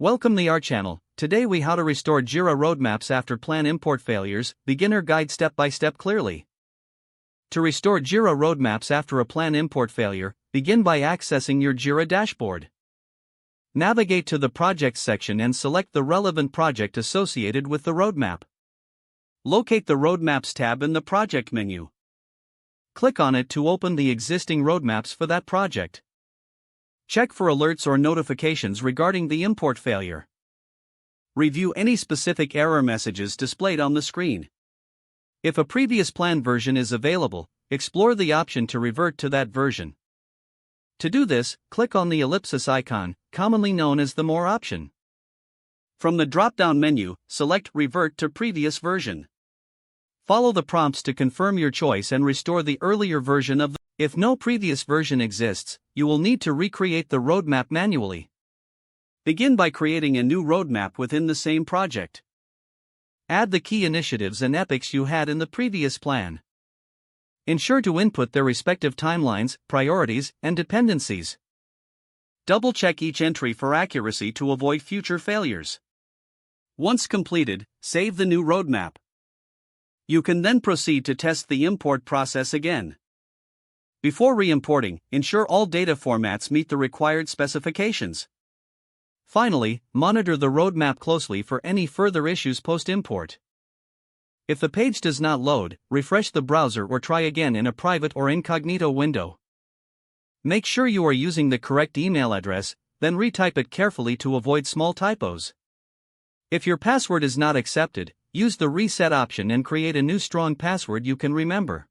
Welcome to our channel. Today we how to restore Jira Roadmaps after plan import failures, beginner guide step by step clearly. To restore Jira Roadmaps after a plan import failure, begin by accessing your Jira dashboard. Navigate to the Projects section and select the relevant project associated with the roadmap. Locate the Roadmaps tab in the Project menu. Click on it to open the existing roadmaps for that project. Check for alerts or notifications regarding the import failure. Review any specific error messages displayed on the screen. If a previous plan version is available, explore the option to revert to that version. To do this, click on the ellipsis icon, commonly known as the More option. From the drop-down menu, select Revert to Previous Version. Follow the prompts to confirm your choice and restore the earlier version of the. If no previous version exists, you will need to recreate the roadmap manually. Begin by creating a new roadmap within the same project. Add the key initiatives and epics you had in the previous plan. Ensure to input their respective timelines, priorities, and dependencies. Double-check each entry for accuracy to avoid future failures. Once completed, save the new roadmap. You can then proceed to test the import process again. Before re-importing, ensure all data formats meet the required specifications. Finally, monitor the roadmap closely for any further issues post-import. If the page does not load, refresh the browser or try again in a private or incognito window. Make sure you are using the correct email address, then retype it carefully to avoid small typos. If your password is not accepted, use the reset option and create a new strong password you can remember.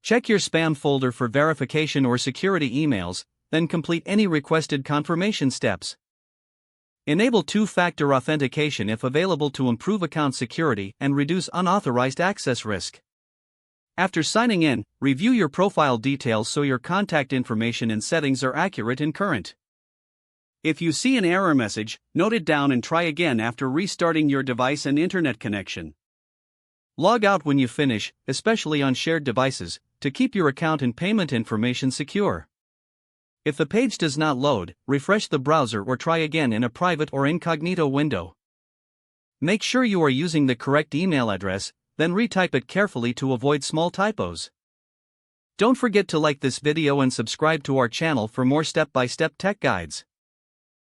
Check your spam folder for verification or security emails, then complete any requested confirmation steps. Enable two-factor authentication if available to improve account security and reduce unauthorized access risk. After signing in, review your profile details so your contact information and settings are accurate and current. If you see an error message, note it down and try again after restarting your device and internet connection. Log out when you finish, especially on shared devices, to keep your account and payment information secure. If the page does not load, refresh the browser or try again in a private or incognito window. Make sure you are using the correct email address, then retype it carefully to avoid small typos. Don't forget to like this video and subscribe to our channel for more step-by-step tech guides.